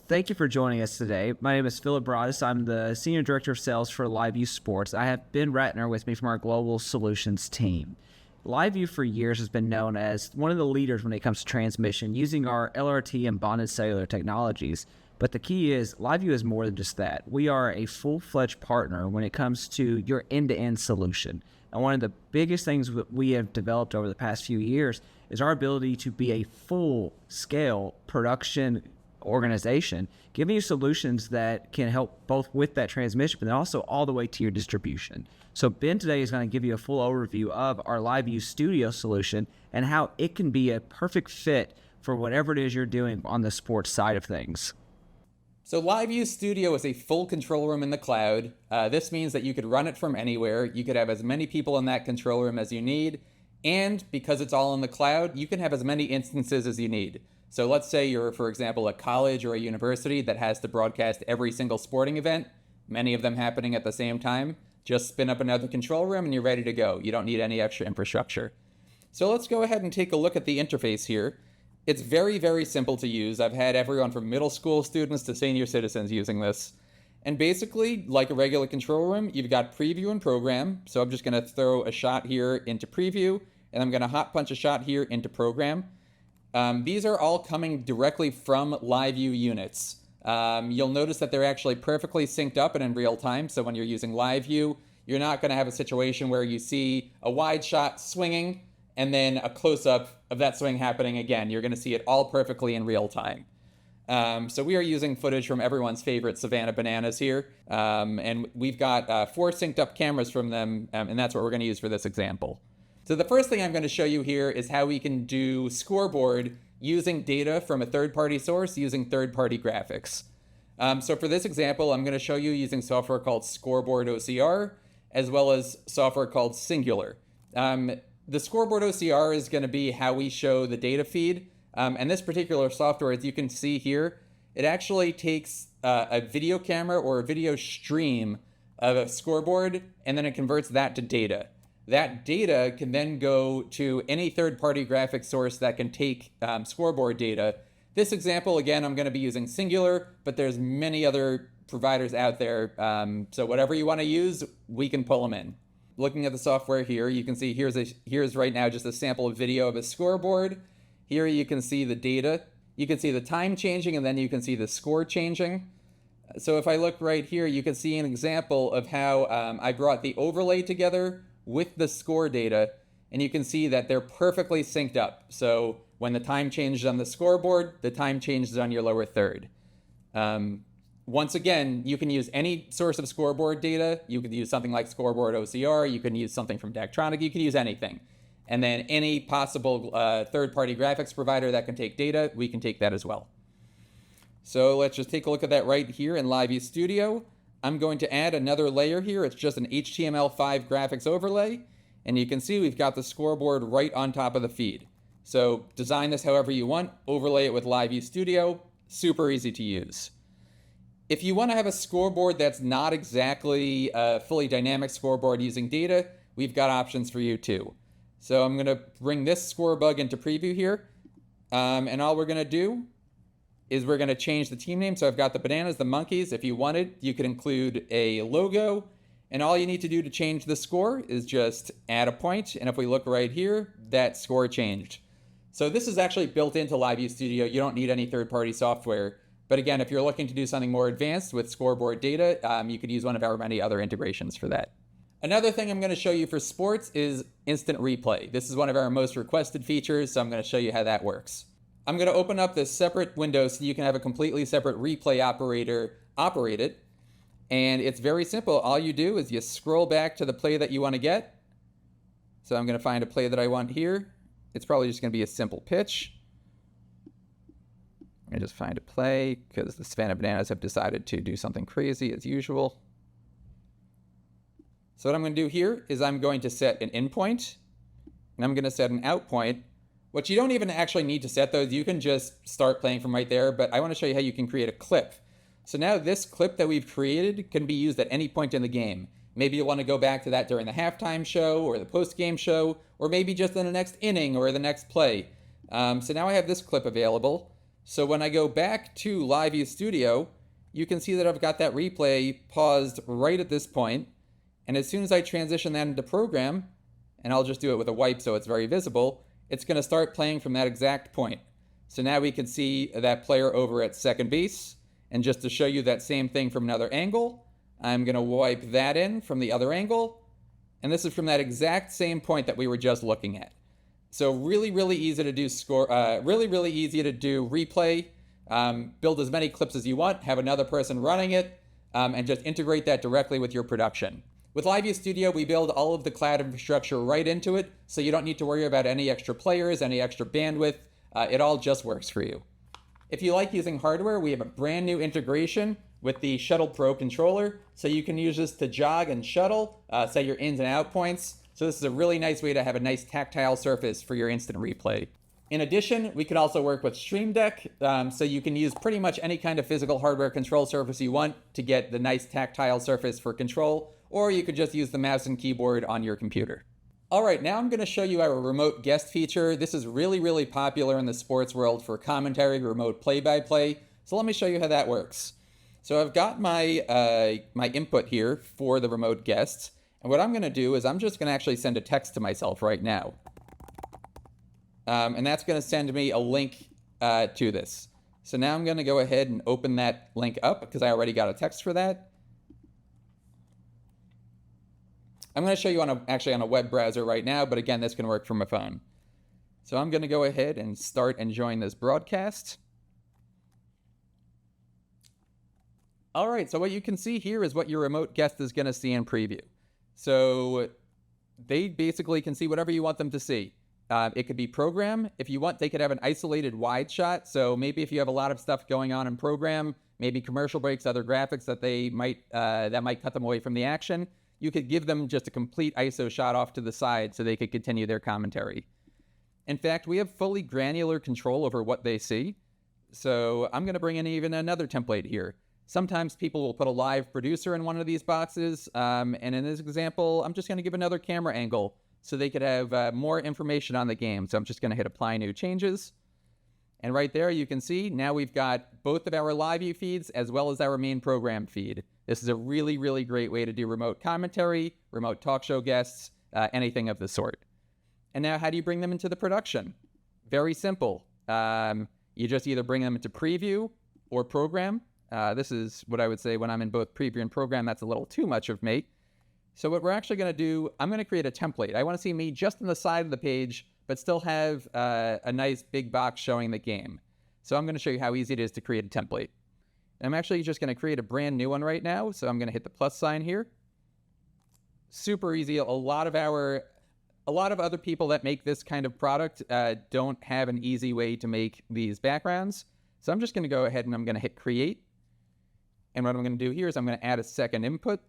Thank you for joining us today. My name is Philip Broadus. I'm the Senior Director of Sales for LiveU Sports. I have Ben Ratner with me from our Global Solutions team. LiveU for years has been known as one of the leaders when it comes to transmission using our LRT and bonded cellular technologies. But the key is LiveU is more than just that. We are a full-fledged partner when it comes to your end-to-end solution. And one of the biggest things that we have developed over the past few years is our ability to be a full-scale production organization, giving you solutions that can help both with that transmission, but then also all the way to your distribution. So Ben today is going to give you a full overview of our LiveU Studio solution and how it can be a perfect fit for whatever it is you're doing on the sports side of things. So LiveU Studio is a full control room in the cloud. This means that you could run it from anywhere. You could have as many people in that control room as you need. And because it's all in the cloud, you can have as many instances as you need. So let's say you're, for example, a college or a university that has to broadcast every single sporting event, many of them happening at the same time. Just spin up another control room and you're ready to go. You don't need any extra infrastructure. So let's go ahead and take a look at the interface here. It's very, very simple to use. I've had everyone from middle school students to senior citizens using this. And basically, like a regular control room, you've got preview and program. So I'm just going to throw a shot here into preview, and I'm going to hot punch a shot here into program. These are all coming directly from LiveU units. You'll notice that they're actually perfectly synced up and in real time. So when you're using LiveU, you're not going to have a situation where you see a wide shot swinging and then a close-up of that swing happening again. You're going to see it all perfectly in real time. So we are using footage from everyone's favorite Savannah Bananas here. And we've got 4 synced up cameras from them, and that's what we're going to use for this example. So the first thing I'm going to show you here is how we can do scoreboard using data from a third-party source using third-party graphics. So for this example, I'm going to show you using software called Scoreboard OCR, as well as software called Cellular. The Scoreboard OCR is going to be how we show the data feed. And this particular software, as you can see here, it actually takes a video camera or a video stream of a scoreboard, and then it converts that to data. That data can then go to any third-party graphic source that can take scoreboard data. This example, again, I'm going to be using Cellular, but there's many other providers out there. So whatever you want to use, we can pull them in. Looking at the software here, you can see here's right now just a sample of video of a scoreboard. Here you can see the data. You can see the time changing, and then you can see the score changing. So if I look right here, you can see an example of how I brought the overlay together with the score data, and you can see that they're perfectly synced up. So when the time changes on the scoreboard, the time changes on your lower third. Once again, you can use any source of scoreboard data. You could use something like Scoreboard OCR. You can use something from Daktronic. You can use anything. And then any possible third-party graphics provider that can take data, we can take that as well. So let's just take a look at that right here in LiveU Studio. I'm going to add another layer here. It's just an HTML5 graphics overlay. And you can see we've got the scoreboard right on top of the feed. So design this however you want. Overlay it with LiveU Studio. Super easy to use. If you want to have a scoreboard that's not exactly a fully dynamic scoreboard using data, we've got options for you too. So I'm going to bring this score bug into preview here. And all we're going to do is we're going to change the team name. So I've got the bananas, the monkeys. If you wanted, you could include a logo. And all you need to do to change the score is just add a point. And if we look right here, that score changed. So this is actually built into LiveU Studio. You don't need any third-party software. But again, if you're looking to do something more advanced with scoreboard data, you could use one of our many other integrations for that. Another thing I'm going to show you for sports is instant replay. This is one of our most requested features, so I'm going to show you how that works. I'm going to open up this separate window so you can have a completely separate replay operator operate it. And it's very simple. All you do is you scroll back to the play that you want to get. So I'm going to find a play that I want here. It's probably just going to be a simple pitch. I'm going to just find a play because the Savannah Bananas have decided to do something crazy as usual. So what I'm going to do here is I'm going to set an in point, and I'm going to set an out point. What you don't even actually need to set those, you can just start playing from right there, but I want to show you how you can create a clip. So now this clip that we've created can be used at any point in the game. Maybe you want to go back to that during the halftime show or the post-game show, or maybe just in the next inning or the next play. So now I have this clip available. So when I go back to LiveU Studio, you can see that I've got that replay paused right at this point. And as soon as I transition that into program, and I'll just do it with a wipe so it's very visible, it's going to start playing from that exact point. So now we can see that player over at second base. And just to show you that same thing from another angle, I'm going to wipe that in from the other angle. And this is from that exact same point that we were just looking at. So really, really easy to do really easy to do replay. Build as many clips as you want, have another person running it, and just integrate that directly with your production. With LiveU Studio, we build all of the cloud infrastructure right into it, so you don't need to worry about any extra players, any extra bandwidth. It all just works for you. If you like using hardware, we have a brand new integration with the Shuttle Pro controller, so you can use this to jog and shuttle, set your ins and out points. So this is a really nice way to have a nice tactile surface for your instant replay. In addition, we can also work with Stream Deck, so you can use pretty much any kind of physical hardware control surface you want to get the nice tactile surface for control, or you could just use the mouse and keyboard on your computer. All right, now I'm going to show you our remote guest feature. This is really, really popular in the sports world for commentary, remote play-by-play. So let me show you how that works. So I've got my, my input here for the remote guests. And what I'm going to do is I'm just going to actually send a text to myself right now. And that's going to send me a link to this. So now I'm going to go ahead and open that link up because I already got a text for that. I'm going to show you actually on a web browser right now, but again, this can work from a phone. So I'm going to go ahead and start and join this broadcast. All right, so what you can see here is what your remote guest is going to see in preview. So they basically can see whatever you want them to see. It could be program. If you want, they could have an isolated wide shot. So maybe if you have a lot of stuff going on in program, maybe commercial breaks, other graphics that they might that might cut them away from the action, you could give them just a complete ISO shot off to the side so they could continue their commentary. In fact, we have fully granular control over what they see. So I'm going to bring in even another template here. Sometimes people will put a live producer in one of these boxes, and in this example, I'm just going to give another camera angle so they could have more information on the game. So I'm just going to hit Apply New Changes. And right there, you can see now we've got both of our LiveU feeds as well as our main program feed. This is a really, really great way to do remote commentary, remote talk show guests, anything of the sort. And now how do you bring them into the production? Very simple. You just either bring them into preview or program. This is what I would say when I'm in both preview and program, that's a little too much of me. So what we're actually going to do, I'm going to create a template. I want to see me just on the side of the page, but still have a nice big box showing the game. So I'm going to show you how easy it is to create a template. I'm actually just going to create a brand new one right now. So I'm going to hit the plus sign here. Super easy. A lot of other people that make this kind of product don't have an easy way to make these backgrounds. So I'm just going to go ahead and I'm going to hit create. And what I'm going to do here is I'm going to add a second input.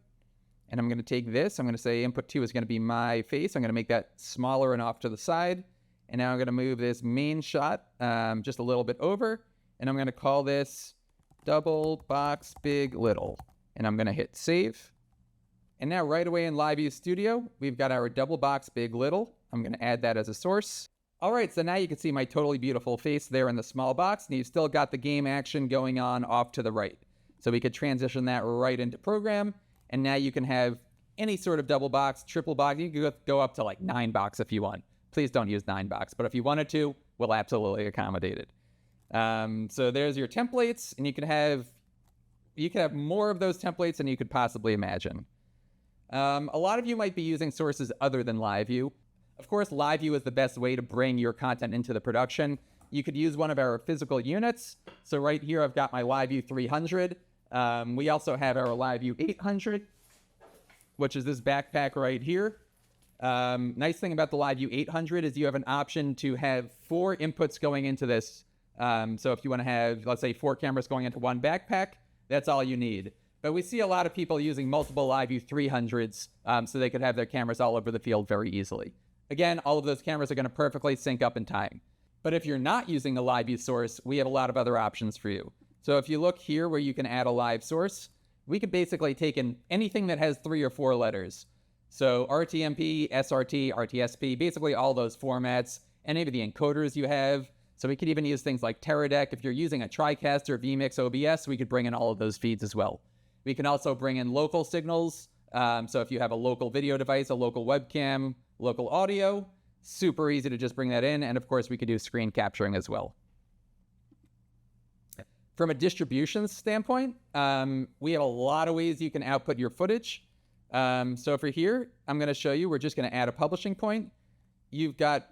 And I'm going to take this. I'm going to say input 2 is going to be my face. I'm going to make that smaller and off to the side. And now I'm going to move this main shot just a little bit over. And I'm going to call this double box big little. And I'm going to hit save. And now right away in LiveU Studio, we've got our double box big little. I'm going to add that as a source. All right, so now you can see my totally beautiful face there in the small box. And you've still got the game action going on off to the right. So we could transition that right into program. And now you can have any sort of double box, triple box. You can go up to like 9 box if you want. Please don't use 9 box. But if you wanted to, we'll absolutely accommodate it. So there's your templates. And you can have more of those templates than you could possibly imagine. A lot of you might be using sources other than LiveU. Of course, LiveU is the best way to bring your content into the production. You could use one of our physical units. So right here, I've got my LiveU300. We also have our LiveU800, which is this backpack right here. Nice thing about the LiveU800 is you have an option to have 4 inputs going into this. So if you want to have, let's say, 4 cameras going into one backpack, that's all you need. But we see a lot of people using multiple LiveU300s so they could have their cameras all over the field very easily. Again, all of those cameras are going to perfectly sync up in time. But if you're not using a LiveU source, we have a lot of other options for you. So if you look here where you can add a live source, we could basically take in anything that has 3 or 4 letters. So RTMP, SRT, RTSP, basically all those formats, any of the encoders you have. So we could even use things like Teradek. If you're using a TriCaster, vMix, OBS, we could bring in all of those feeds as well. We can also bring in local signals. So if you have a local video device, a local webcam, local audio, super easy to just bring that in. And of course, we could do screen capturing as well. From a distribution standpoint, we have a lot of ways you can output your footage. So for here, I'm going to show you, we're just going to add a publishing point. You've got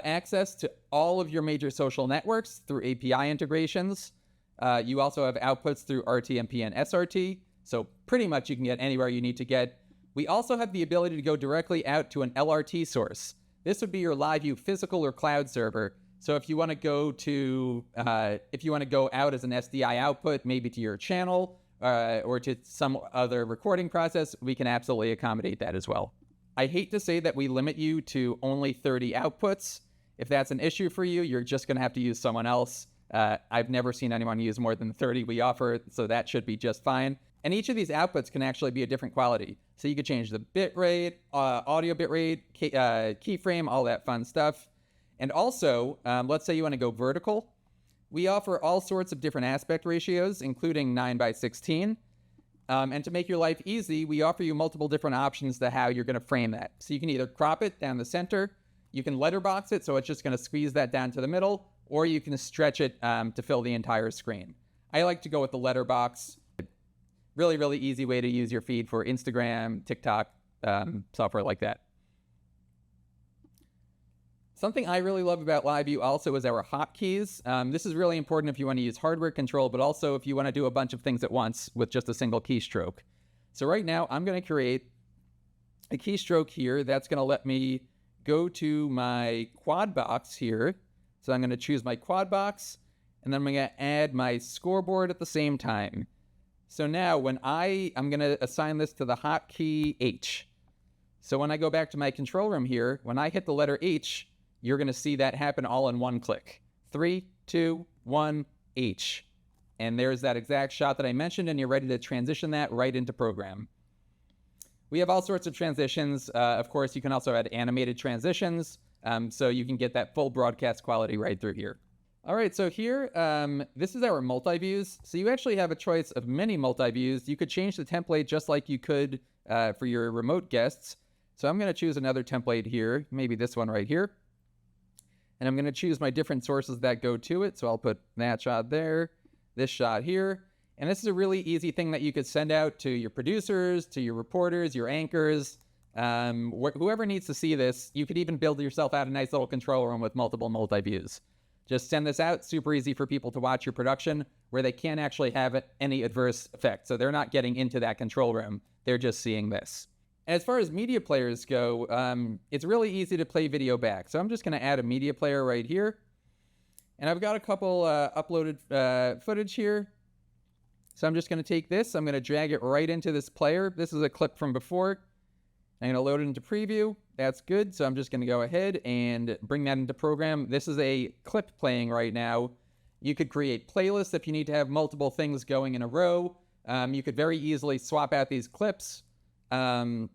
access to all of your major social networks through API integrations. You also have outputs through RTMP and SRT. So pretty much you can get anywhere you need to get. We also have the ability to go directly out to an LRT source. This would be your LiveU physical or cloud server. So if you want to go out as an SDI output, maybe to your channel or to some other recording process, we can absolutely accommodate that as well. I hate to say that we limit you to only 30 outputs. If that's an issue for you, you're just going to have to use someone else. I've never seen anyone use more than 30 we offer, so that should be just fine. And each of these outputs can actually be a different quality. So you could change the bitrate, audio bitrate, keyframe, all that fun stuff. And also, let's say you want to go vertical. We offer all sorts of different aspect ratios, including 9:16. And to make your life easy, we offer you multiple different options to how you're going to frame that. So you can either crop it down the center, you can letterbox it, so it's just going to squeeze that down to the middle, or you can stretch it to fill the entire screen. I like to go with the letterbox. Really, really easy way to use your feed for Instagram, TikTok, software like that. Something I really love about LiveU also is our hotkeys. This is really important if you want to use hardware control, but also if you want to do a bunch of things at once with just a single keystroke. So right now, I'm going to create a keystroke here that's going to let me go to my quad box here. So I'm going to choose my quad box, and then I'm going to add my scoreboard at the same time. So now when I'm going to assign this to the hotkey H. So when I go back to my control room here, when I hit the letter H, you're going to see that happen all in one click. 3, 2, 1, H. And there's that exact shot that I mentioned, and you're ready to transition that right into program. We have all sorts of transitions. Of course, you can also add animated transitions, so you can get that full broadcast quality right through here. All right, so here, this is our multi-views. So you actually have a choice of many multi-views. You could change the template just like you could for your remote guests. So I'm going to choose another template here, maybe this one right here. And I'm going to choose my different sources that go to it. So I'll put that shot there, this shot here. And this is a really easy thing that you could send out to your producers, to your reporters, your anchors, whoever needs to see this. You could even build yourself out a nice little control room with multiple multi-views. Just send this out, super easy for people to watch your production where they can't actually have any adverse effect. So they're not getting into that control room. They're just seeing this. As far as media players go, it's really easy to play video back. So I'm just going to add a media player right here. And I've got a couple uploaded footage here. So I'm just going to take this. I'm going to drag it right into this player. This is a clip from before. I'm going to load it into preview. That's good. So I'm just going to go ahead and bring that into program. This is a clip playing right now. You could create playlists if you need to have multiple things going in a row. You could very easily swap out these clips. So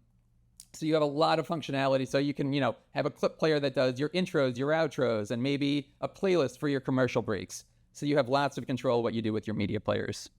you have a lot of functionality. So you can, have a clip player that does your intros, your outros, and maybe a playlist for your commercial breaks. So you have lots of control what you do with your media players.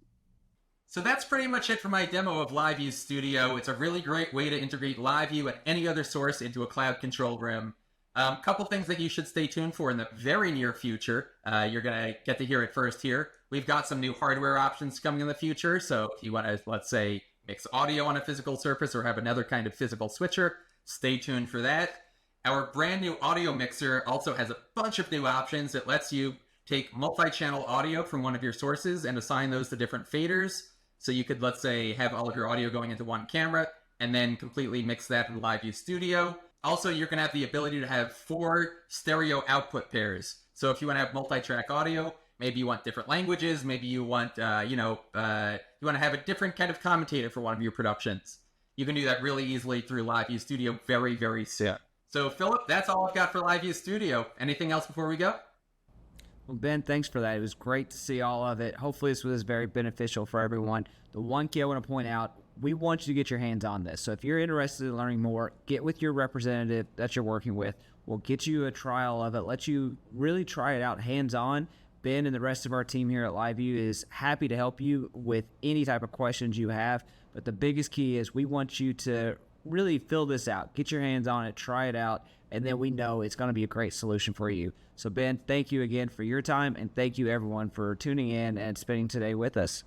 So that's pretty much it for my demo of LiveU Studio. It's a really great way to integrate LiveU and any other source into a cloud control room. Couple things that you should stay tuned for in the very near future. You're going to get to hear it first here. We've got some new hardware options coming in the future. So if you want to, let's say, mix audio on a physical surface or have another kind of physical switcher, stay tuned for that. Our brand new audio mixer also has a bunch of new options. It lets you take multi-channel audio from one of your sources and assign those to different faders. So you could, let's say, have all of your audio going into one camera and then completely mix that in LiveU Studio. Also, you're going to have the ability to have 4 stereo output pairs. So if you want to have multi-track audio, maybe you want different languages, maybe you want, you want to have a different kind of commentator for one of your productions. You can do that really easily through LiveU Studio very, very soon. So, Philip, that's all I've got for LiveU Studio. Anything else before we go? Well, Ben, thanks for that. It was great to see all of it. Hopefully this was very beneficial for everyone. The one key I want to point out, we want you to get your hands on this. So if you're interested in learning more, get with your representative that you're working with. We'll get you a trial of it, let you really try it out hands-on. Ben and the rest of our team here at LiveU is happy to help you with any type of questions you have. But the biggest key is we want you to really fill this out, get your hands on it, try it out, and then we know it's going to be a great solution for you. So Ben, thank you again for your time, and thank you everyone for tuning in and spending today with us.